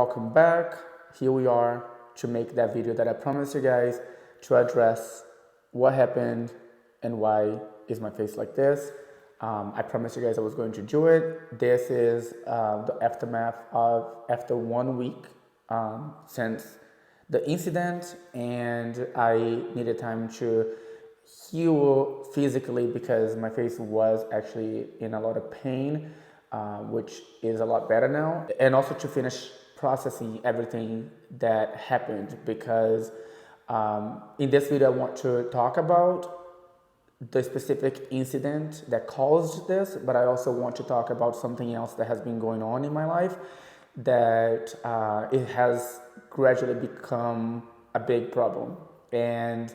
welcome back. Here we are to make that video that I promised you guys to address what happened and why is my face like this. I promised you guys I was going to do it. This is the aftermath of after 1 week since the incident, and I needed time to heal physically because my face was actually in a lot of pain, which is a lot better now, and also to finish processing everything that happened because in this video I want to talk about the specific incident that caused this, but I also want to talk about something else that has been going on in my life that it has gradually become a big problem. And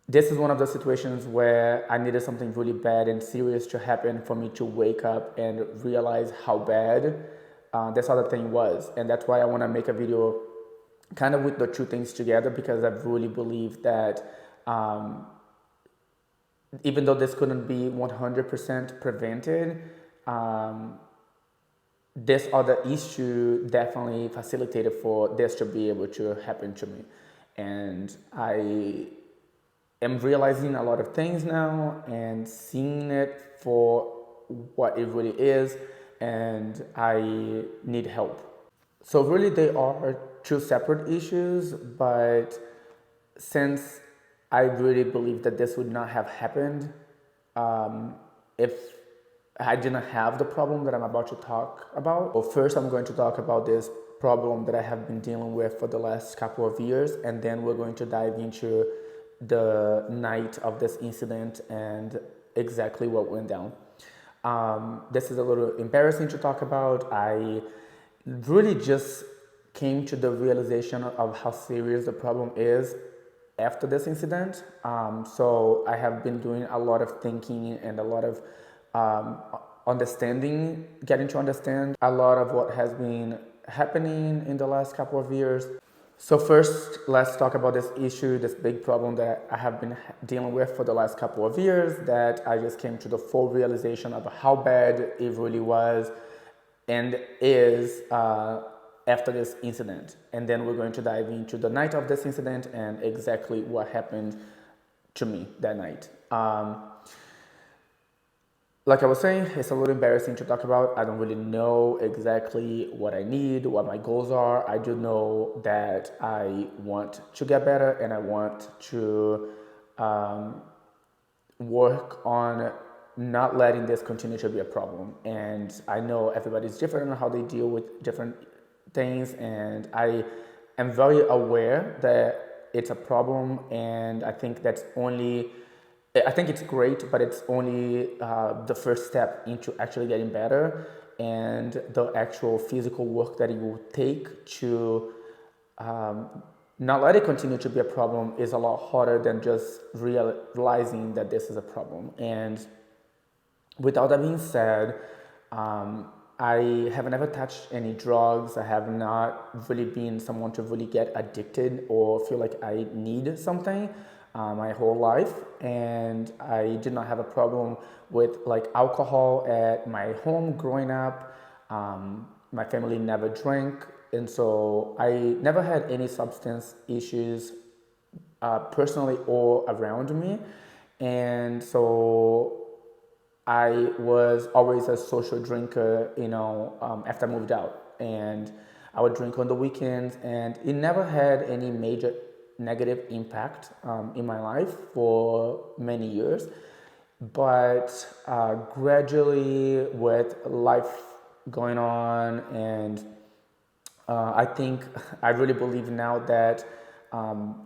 this is one of those situations where I needed something really bad and serious to happen for me to wake up and realize how bad this other thing was. And that's why I want to make a video kind of with the two things together, because I really believe that even though this couldn't be 100% prevented, this other issue definitely facilitated for this to be able to happen to me. And I am realizing a lot of things now and seeing it for what it really is, and I need help. So really they are two separate issues, but since I really believe that this would not have happened if I didn't have the problem that I'm about to talk about. Well, first I'm going to talk about this problem that I have been dealing with for the last couple of years, and then we're going to dive into the night of this incident and exactly what went down. This is a little embarrassing to talk about. I really just came to the realization of how serious the problem is after this incident. So I have been doing a lot of thinking and a lot of understanding, getting to understand a lot of what has been happening in the last couple of years. So first, let's talk about this issue, this big problem that I have been dealing with for the last couple of years, that I just came to the full realization of how bad it really was and is after this incident. And then we're going to dive into the night of this incident and exactly what happened to me that night. Like I was saying, it's a little embarrassing to talk about. I don't really know exactly what I need, what my goals are. I do know that I want to get better and I want to work on not letting this continue to be a problem. And I know everybody's different on how they deal with different things, and I am very aware that it's a problem, and I think it's great, but it's only the first step into actually getting better, and the actual physical work that it will take to not let it continue to be a problem is a lot harder than just realizing that this is a problem. And with all that being said, I have never touched any drugs. I have not really been someone to really get addicted or feel like I need something my whole life, and I did not have a problem with like alcohol at my home growing up. My family never drank, and so I never had any substance issues personally or around me. And so I was always a social drinker, after I moved out, and I would drink on the weekends, and it never had any major negative impact in my life for many years. But gradually, with life going on, and I really believe now that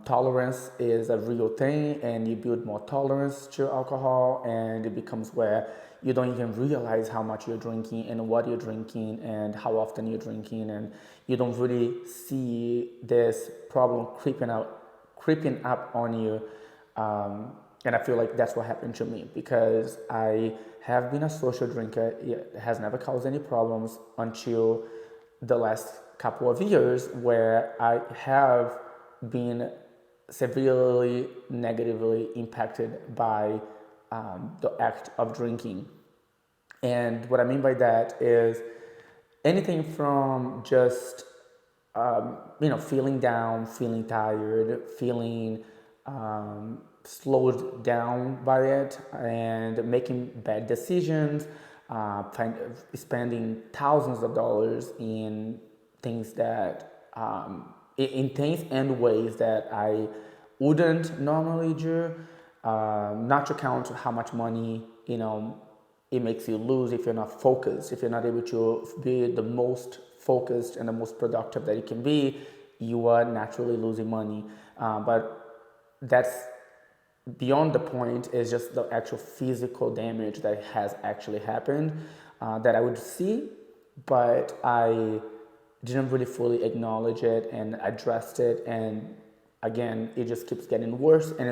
tolerance is a real thing, and you build more tolerance to alcohol, and it becomes where you don't even realize how much you're drinking and what you're drinking and how often you're drinking, and you don't really see this problem creeping up on you. And I feel like that's what happened to me, because I have been a social drinker. It has never caused any problems until the last couple of years, where I have been severely negatively impacted by the act of drinking. And what I mean by that is anything from just feeling down, feeling tired, feeling slowed down by it, and making bad decisions, spending thousands of dollars in things that, in things and ways that I wouldn't normally do. Not to count how much money, it makes you lose if you're not focused, if you're not able to be the most focused and the most productive that you can be, you are naturally losing money. But that's beyond the point, is just the actual physical damage that has actually happened, that I would see, but I didn't really fully acknowledge it and addressed it. And again, it just keeps getting worse, and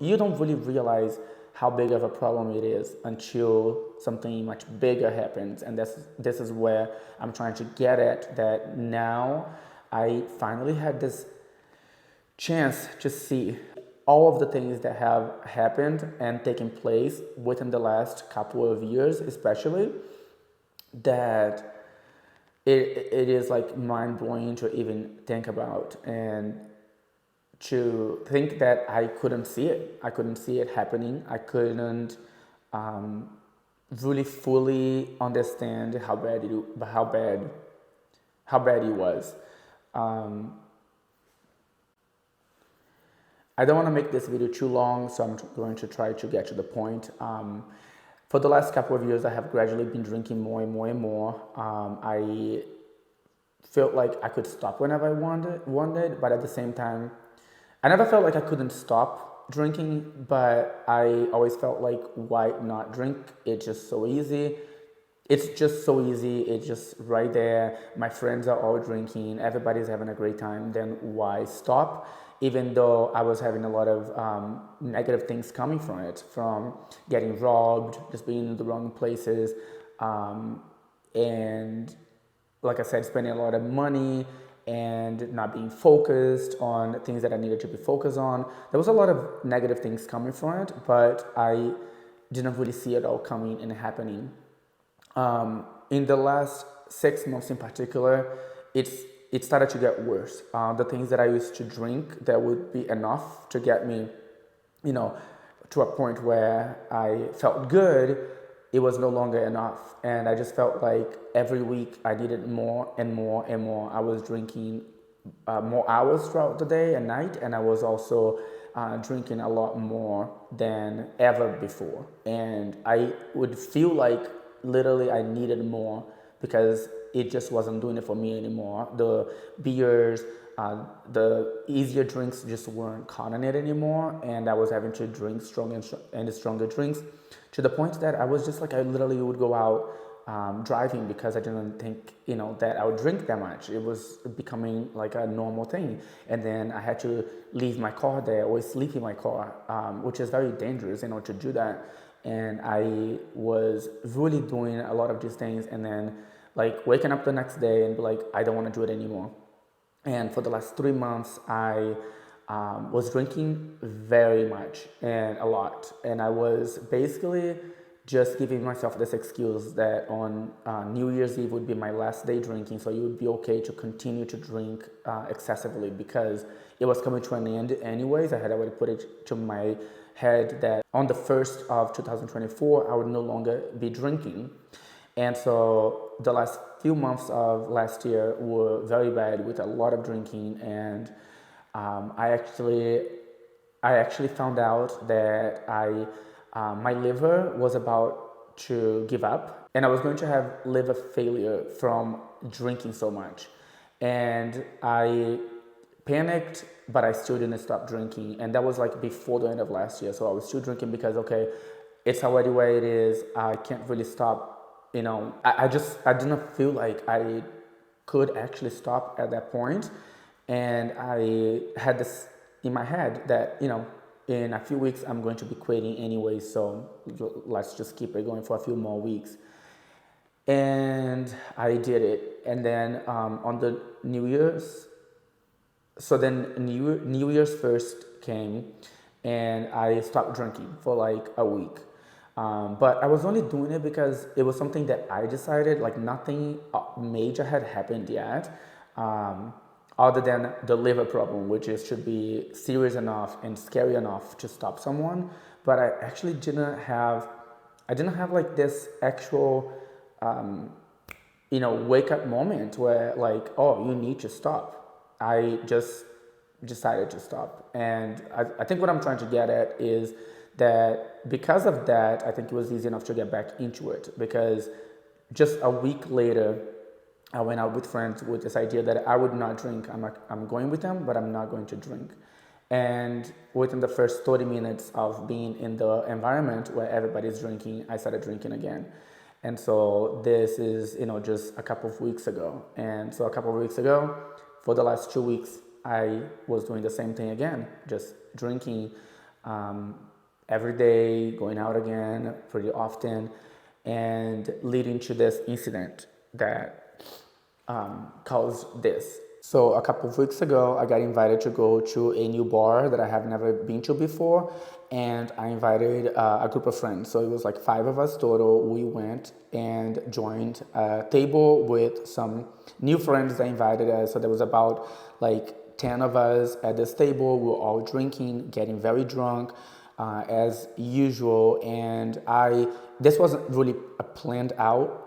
you don't really realize how big of a problem it is until something much bigger happens. And this is where I'm trying to get at, that now I finally had this chance to see all of the things that have happened and taken place within the last couple of years, especially, that it is like mind-blowing to even think about, and to think that I couldn't see it. I couldn't see it happening. I couldn't really fully understand how bad it was. Um, I don't want to make this video too long, so I'm going to try to get to the point. For the last couple of years, I have gradually been drinking more and more and more. I felt like I could stop whenever I wanted, but at the same time, I never felt like I couldn't stop drinking, but I always felt like, why not drink? It's just so easy. It's just so easy. It's just right there. My friends are all drinking. Everybody's having a great time. Then why stop? Even though I was having a lot of negative things coming from it, from getting robbed, just being in the wrong places, and like I said, spending a lot of money and not being focused on things that I needed to be focused on. There was a lot of negative things coming from it, but I didn't really see it all coming and happening. In the last 6 months in particular, it started to get worse. The things that I used to drink that would be enough to get me, to a point where I felt good, it was no longer enough. And I just felt like every week I needed more and more and more. I was drinking more hours throughout the day and night, and I was also drinking a lot more than ever before. And I would feel like literally I needed more, because it just wasn't doing it for me anymore. The beers, the easier drinks just weren't cutting it anymore, and I was having to drink stronger and stronger drinks, to the point that I was just like, I literally would go out driving, because I didn't think, that I would drink that much. It was becoming like a normal thing. And then I had to leave my car there, or sleep in my car, which is very dangerous, to do that. And I was really doing a lot of these things, and then like waking up the next day and be like, I don't want to do it anymore. And for the last 3 months, I was drinking very much and a lot. And I was basically just giving myself this excuse that on New Year's Eve would be my last day drinking, so it would be okay to continue to drink excessively, because it was coming to an end anyways. I had already put it to my head that on the 1st of 2024, I would no longer be drinking. And so the last few months of last year were very bad, with a lot of drinking. And I actually found out that my liver was about to give up, and I was going to have liver failure from drinking so much. And I panicked, but I still didn't stop drinking. And that was like before the end of last year. So I was still drinking because, okay, it's already where it is. I can't really stop. I didn't feel like I could actually stop at that point. And I had this in my head that, in a few weeks, I'm going to be quitting anyway. So let's just keep it going for a few more weeks. And I did it. And then on the New Year's, New Year's first came, and I stopped drinking for like a week. But I was only doing it because it was something that I decided, like nothing major had happened yet. other than the liver problem, which is should be serious enough and scary enough to stop someone. But I actually didn't have like this actual, wake up moment where like, oh, you need to stop. I just decided to stop. And I think what I'm trying to get at is that because of that, I think it was easy enough to get back into it, because just a week later, I went out with friends with this idea that I would not drink. I'm going with them, but I'm not going to drink. And within the first 30 minutes of being in the environment where everybody's drinking, I started drinking again. And so this is, just a couple of weeks ago. And so a couple of weeks ago, for the last 2 weeks, I was doing the same thing again, just drinking every day, going out again pretty often, and leading to this incident that caused this. So a couple of weeks ago, I got invited to go to a new bar that I have never been to before, and I invited a group of friends. So it was like 5 of us total. We went and joined a table with some new friends that invited us. So there was about like 10 of us at this table. We were all drinking, getting very drunk, as usual. And this wasn't really planned out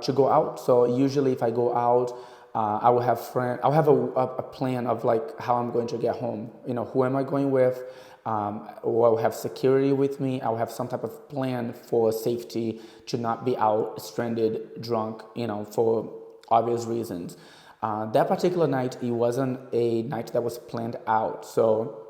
to go out. So usually if I go out, I will have I'll have a plan of like how I'm going to get home. Who am I going with? Or I'll have security with me. I'll have some type of plan for safety to not be out stranded, drunk, for obvious reasons. That particular night, it wasn't a night that was planned out. So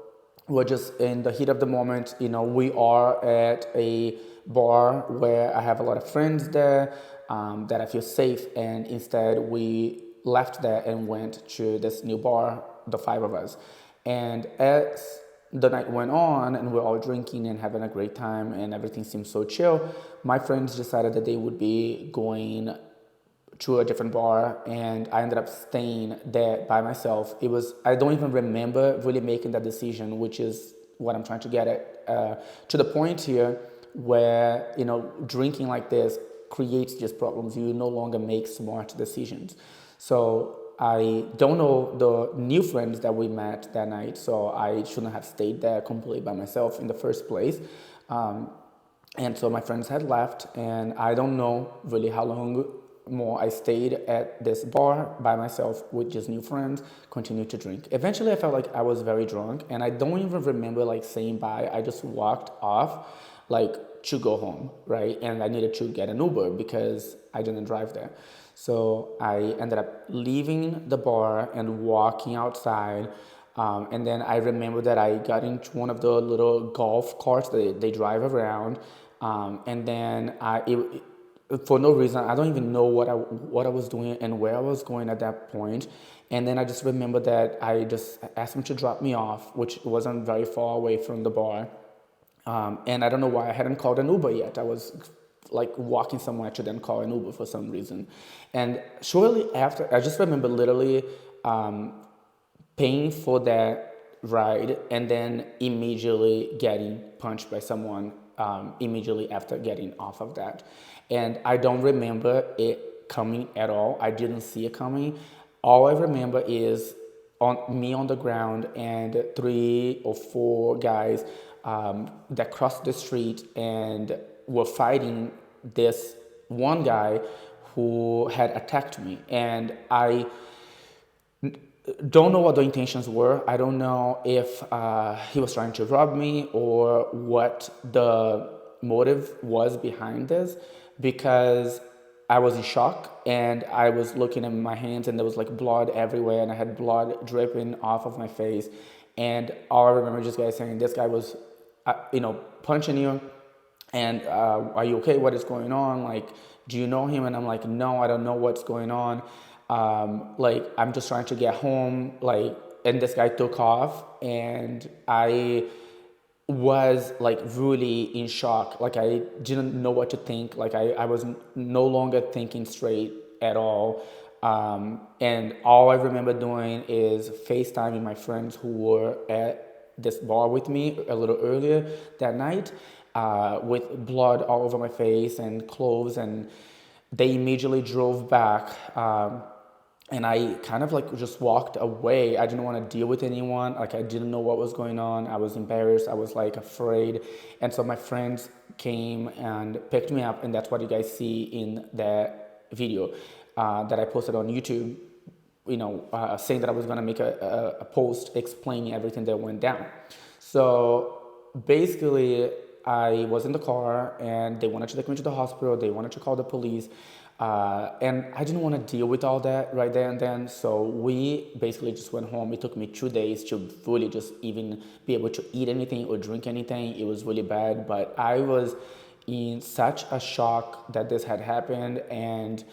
we're just in the heat of the moment. We are at a bar where I have a lot of friends there, that I feel safe, and instead we left there and went to this new bar, the 5 of us. And as the night went on and we're all drinking and having a great time and everything seemed so chill, my friends decided that they would be going to a different bar, and I ended up staying there by myself. I don't even remember really making that decision, which is what I'm trying to get at, to the point here where, drinking like this creates just problems. You no longer make smart decisions. So I don't know the new friends that we met that night, so I shouldn't have stayed there completely by myself in the first place. And so my friends had left, and I don't know really how long more I stayed at this bar by myself with just new friends, continued to drink. Eventually I felt like I was very drunk, and I don't even remember like saying bye. I just walked off like to go home, right? And I needed to get an Uber because I didn't drive there. So I ended up leaving the bar and walking outside. And then I remember that I got into one of the little golf carts that they drive around. And then for no reason, I don't even know what I was doing and where I was going at that point. And then I just remember that I just asked him to drop me off, which wasn't very far away from the bar. And I don't know why I hadn't called an Uber yet. I was like walking somewhere to then call an Uber for some reason. And shortly after, I just remember literally paying for that ride and then immediately getting punched by someone immediately after getting off of that. And I don't remember it coming at all. I didn't see it coming. All I remember is on the ground and 3 or 4 guys that crossed the street and were fighting this one guy who had attacked me. And I don't know what the intentions were. I don't know if he was trying to rob me or what the motive was behind this, because I was in shock and I was looking at my hands and there was like blood everywhere and I had blood dripping off of my face. And all I remember just guys saying, this guy was, punching you, and are you okay? What is going on? Like, do you know him? And I'm like, no, I don't know what's going on. Like, I'm just trying to get home. Like, and this guy took off, and I was like really in shock. Like, I didn't know what to think. Like, I was no longer thinking straight at all. And all I remember doing is FaceTiming my friends who were at this bar with me a little earlier that night, with blood all over my face and clothes, and they immediately drove back and I kind of like just walked away. I didn't want to deal with anyone. Like I didn't know what was going on. I was embarrassed. I was like afraid. And so my friends came and picked me up, and that's what you guys see in that video that I posted on YouTube. Saying that I was gonna make a post explaining everything that went down. So basically, I was in the car and they wanted to take me to the hospital. They wanted to call the police. And I didn't want to deal with all that right there and then. So we basically just went home. It took me 2 days to fully just even be able to eat anything or drink anything. It was really bad, but I was in such a shock that this had happened, and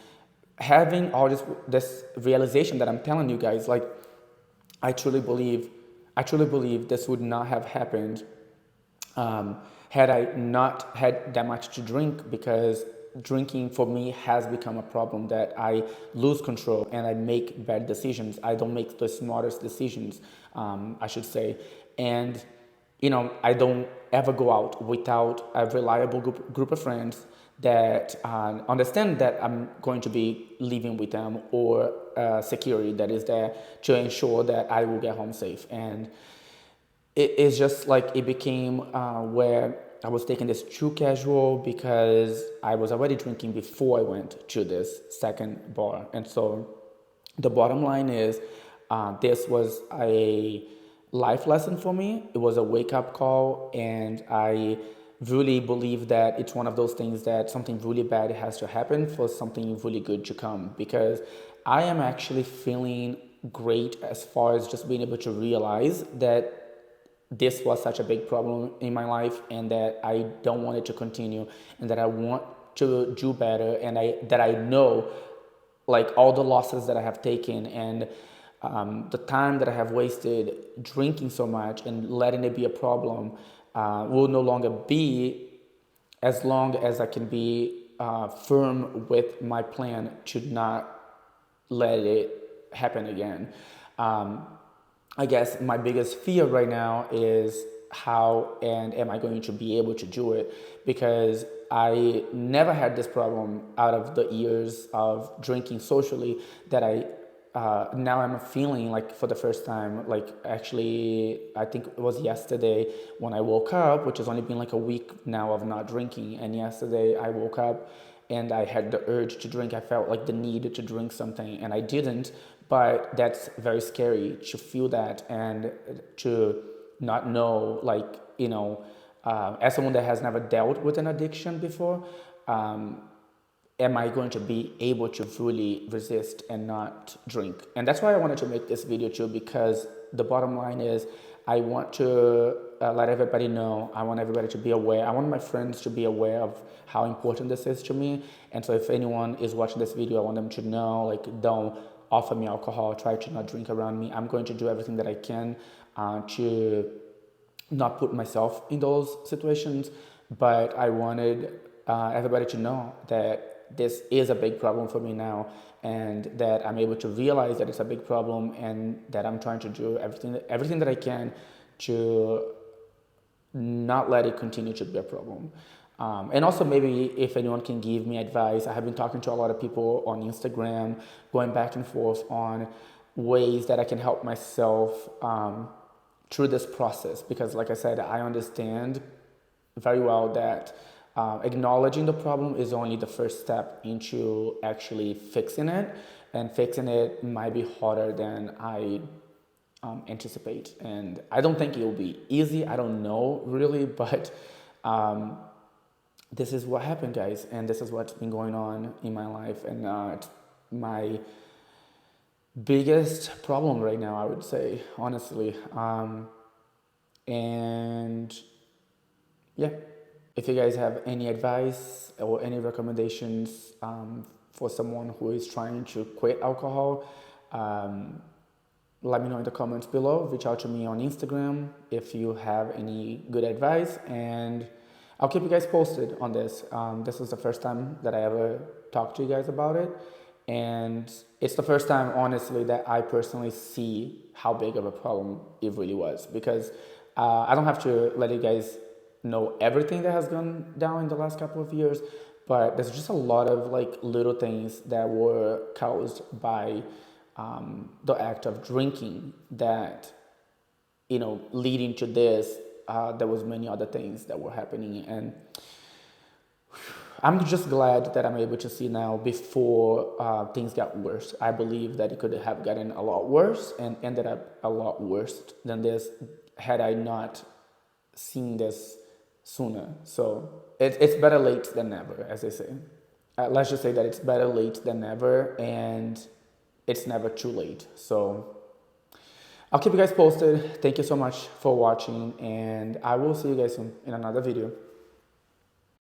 having all this realization that I'm telling you guys, like I truly believe, I truly believe this would not have happened had I not had that much to drink, because drinking for me has become a problem that I lose control and I make bad decisions. I don't make the smartest decisions, I should say. And, I don't ever go out without a reliable group of friends that understand that I'm going to be living with them, or security that is there to ensure that I will get home safe. And it's just like it became where I was taking this too casual, because I was already drinking before I went to this second bar. And so the bottom line is, this was a life lesson for me. It was a wake up call, and I really believe that it's one of those things that something really bad has to happen for something really good to come, because I am actually feeling great as far as just being able to realize that this was such a big problem in my life, and that I don't want it to continue, and that I want to do better, and I know, like, all the losses that I have taken, and the time that I have wasted drinking so much and letting it be a problem will no longer be, as long as I can be firm with my plan to not let it happen again. Um, I guess my biggest fear right now is how and am I going to be able to do it, because I never had this problem out of the years of drinking socially, that I now I'm feeling like for the first time. Like, actually, I think it was yesterday when I woke up, which has only been like a week now of not drinking, and yesterday I woke up and I had the urge to drink. I felt like the need to drink something, and I didn't. But that's very scary to feel that, and to not know, like, as someone that has never dealt with an addiction before, um, am I going to be able to fully resist and not drink? And that's why I wanted to make this video too, because the bottom line is, I want to let everybody know. I want everybody to be aware. I want my friends to be aware of how important this is to me. And so if anyone is watching this video, I want them to know, like, don't offer me alcohol, try to not drink around me. I'm going to do everything that I can to not put myself in those situations. But I wanted everybody to know that this is a big problem for me now, and that I'm able to realize that it's a big problem, and that I'm trying to do everything that I can to not let it continue to be a problem. And also, maybe if anyone can give me advice, I have been talking to a lot of people on Instagram, going back and forth on ways that I can help myself through this process. Because, like I said, I understand very well that acknowledging the problem is only the first step into actually fixing it, and fixing it might be harder than I anticipate. And I don't think it will be easy. I don't know really, but this is what happened, guys, and this is what's been going on in my life, and it's my biggest problem right now, I would say, honestly. And yeah, if you guys have any advice or any recommendations for someone who is trying to quit alcohol, let me know in the comments below. Reach out to me on Instagram if you have any good advice, and I'll keep you guys posted on this. This is the first time that I ever talked to you guys about it, and it's the first time, honestly, that I personally see how big of a problem it really was, because I don't have to let you guys know everything that has gone down in the last couple of years, but there's just a lot of like little things that were caused by the act of drinking that, leading to this, there was many other things that were happening. And I'm just glad that I'm able to see now before things got worse. I believe that it could have gotten a lot worse and ended up a lot worse than this had I not seen this sooner. So it's better late than never, as they say. Let's just say that it's better late than never, and it's never too late. So I'll keep you guys posted. Thank you so much for watching, and I will see you guys soon in another video.